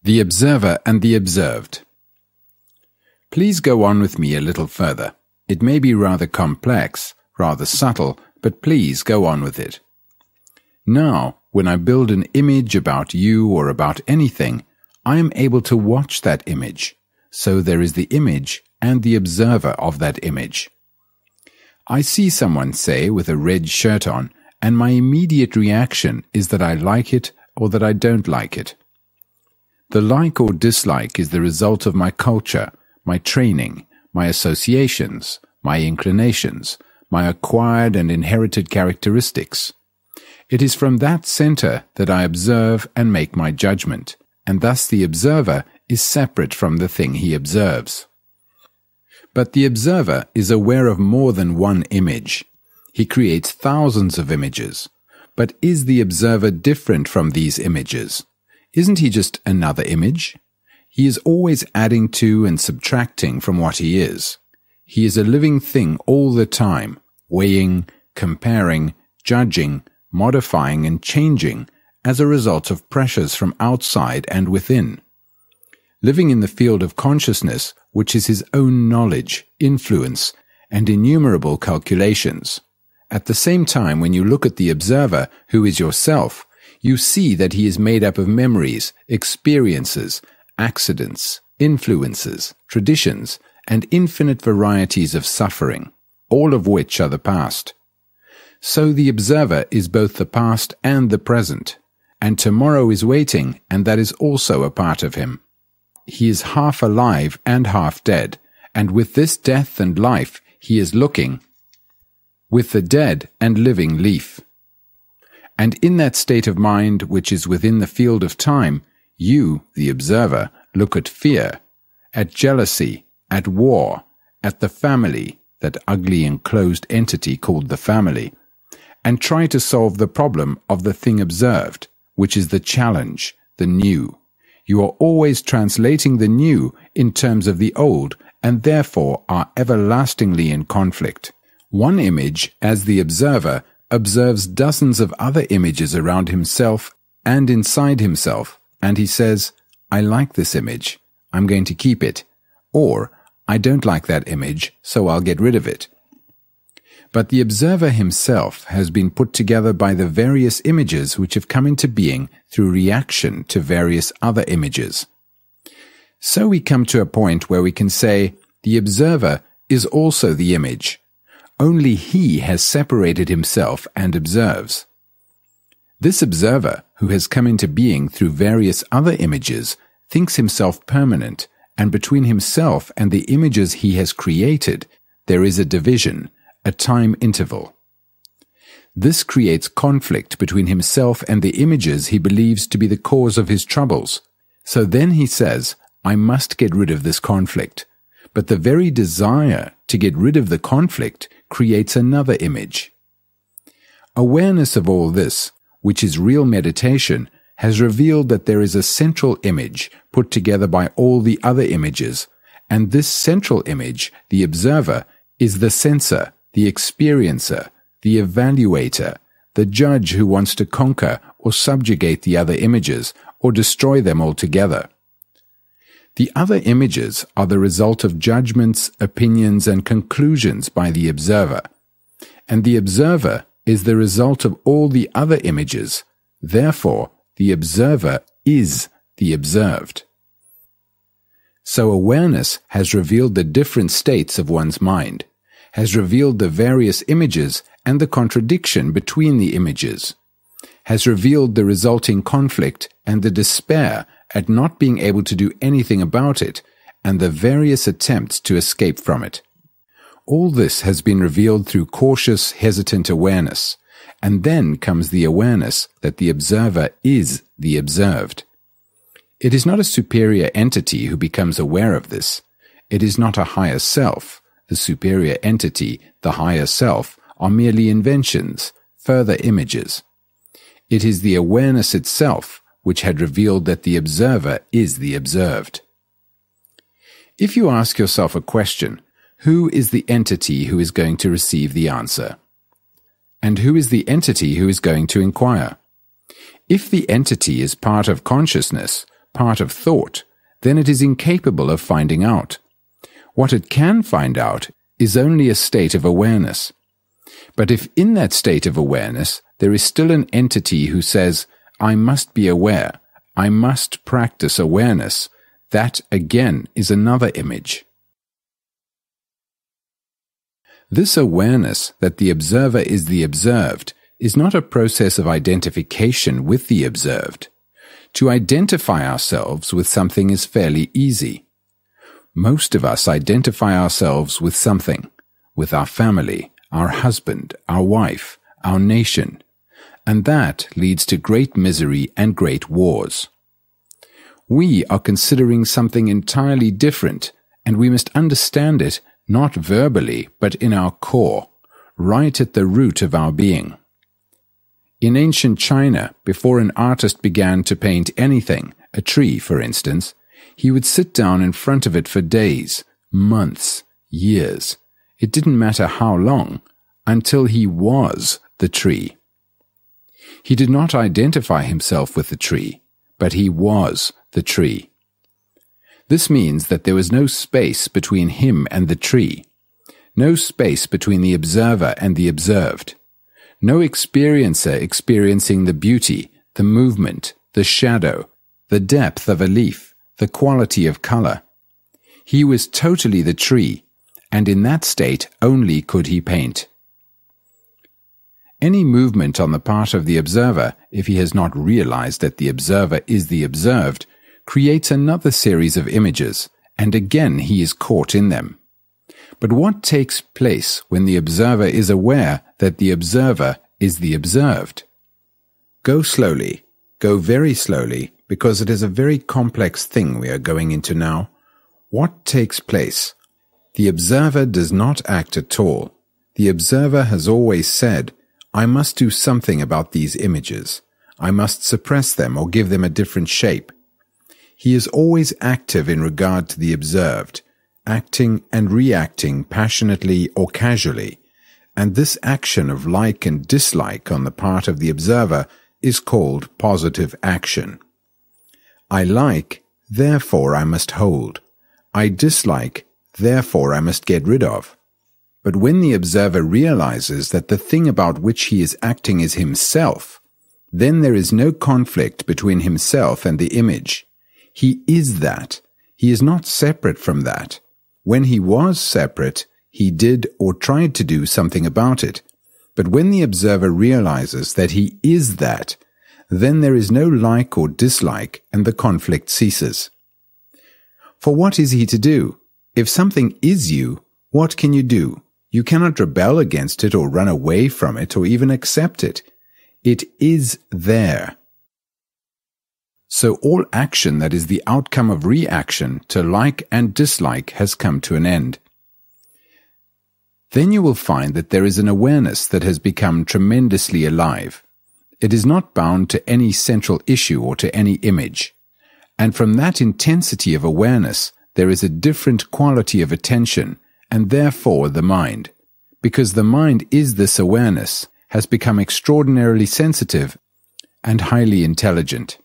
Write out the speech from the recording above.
The Observer and the Observed. Please go on with me a little further. It may be rather complex, rather subtle, but please go on with it. Now, when I build an image about you or about anything, I am able to watch that image. So there is the image and the observer of that image. I see someone, say, with a red shirt on, and my immediate reaction is that I like it or that I don't like it. The like or dislike is the result of my culture, my training, my associations, my inclinations, my acquired and inherited characteristics. It is from that center that I observe and make my judgment, and thus the observer is separate from the thing he observes. But the observer is aware of more than one image. He creates thousands of images. But is the observer different from these images? Isn't he just another image? He is always adding to and subtracting from what he is. He is a living thing all the time, weighing, comparing, judging, modifying and changing as a result of pressures from outside and within. Living in the field of consciousness, which is his own knowledge, influence, and innumerable calculations. At the same time, when you look at the observer, who is yourself, you see that he is made up of memories, experiences, accidents, influences, traditions, and infinite varieties of suffering, all of which are the past. So the observer is both the past and the present, and tomorrow is waiting, and that is also a part of him. He is half alive and half dead, and with this death and life he is looking with the dead and living leaf. And in that state of mind which is within the field of time, you, the observer, look at fear, at jealousy, at war, at the family, that ugly enclosed entity called the family, and try to solve the problem of the thing observed, which is the challenge, the new. You are always translating the new in terms of the old, and therefore are everlastingly in conflict. One image, as the observer, observes dozens of other images around himself and inside himself, and he says, I like this image, I'm going to keep it, or I don't like that image, so I'll get rid of it. But the observer himself has been put together by the various images which have come into being through reaction to various other images. So we come to a point where we can say, the observer is also the image. Only he has separated himself and observes. This observer, who has come into being through various other images, thinks himself permanent, and between himself and the images he has created, there is a division, a time interval. This creates conflict between himself and the images he believes to be the cause of his troubles. So then he says, I must get rid of this conflict. But the very desire to get rid of the conflict creates another image. Awareness of all this, which is real meditation, has revealed that there is a central image put together by all the other images, and this central image, the observer, is the censor, the experiencer, the evaluator, the judge who wants to conquer or subjugate the other images or destroy them altogether. The other images are the result of judgments, opinions, and conclusions by the observer, and the observer is the result of all the other images. Therefore, the observer is the observed. So awareness has revealed the different states of one's mind, has revealed the various images and the contradiction between the images, has revealed the resulting conflict and the despair at not being able to do anything about it, and the various attempts to escape from it. All this has been revealed through cautious, hesitant awareness, and then comes the awareness that the observer is the observed. It is not a superior entity who becomes aware of this. It is not a higher self. The superior entity, the higher self, are merely inventions, further images. It is the awareness itself which had revealed that the observer is the observed. If you ask yourself a question, who is the entity who is going to receive the answer? And who is the entity who is going to inquire? If the entity is part of consciousness, part of thought, then it is incapable of finding out. What it can find out is only a state of awareness. But if in that state of awareness there is still an entity who says, I must be aware, I must practice awareness, that again is another image. This awareness that the observer is the observed is not a process of identification with the observed. To identify ourselves with something is fairly easy. Most of us identify ourselves with something, with our family, our husband, our wife, our nation, and that leads to great misery and great wars. We are considering something entirely different, and we must understand it not verbally, but in our core, right at the root of our being. In ancient China, before an artist began to paint anything, a tree for instance, he would sit down in front of it for days, months, years. It didn't matter how long, until he was the tree. He did not identify himself with the tree, but he was the tree. This means that there was no space between him and the tree, no space between the observer and the observed, no experiencer experiencing the beauty, the movement, the shadow, the depth of a leaf, the quality of color. He was totally the tree, and in that state only could he paint. Any movement on the part of the observer, if he has not realized that the observer is the observed, creates another series of images, and again he is caught in them. But what takes place when the observer is aware that the observer is the observed? Go slowly, go very slowly, because it is a very complex thing we are going into now. What takes place? The observer does not act at all. The observer has always said, I must do something about these images. I must suppress them or give them a different shape. He is always active in regard to the observed, acting and reacting passionately or casually, and this action of like and dislike on the part of the observer is called positive action. I like, therefore I must hold. I dislike, therefore I must get rid of. But when the observer realizes that the thing about which he is acting is himself, then there is no conflict between himself and the image. He is that. He is not separate from that. When he was separate, he did or tried to do something about it. But when the observer realizes that he is that, then there is no like or dislike, and the conflict ceases. For what is he to do? If something is you, what can you do? You cannot rebel against it or run away from it or even accept it. It is there. So all action that is the outcome of reaction to like and dislike has come to an end. Then you will find that there is an awareness that has become tremendously alive. It is not bound to any central issue or to any image. And from that intensity of awareness, there is a different quality of attention, and therefore the mind, because the mind is this awareness, has become extraordinarily sensitive and highly intelligent.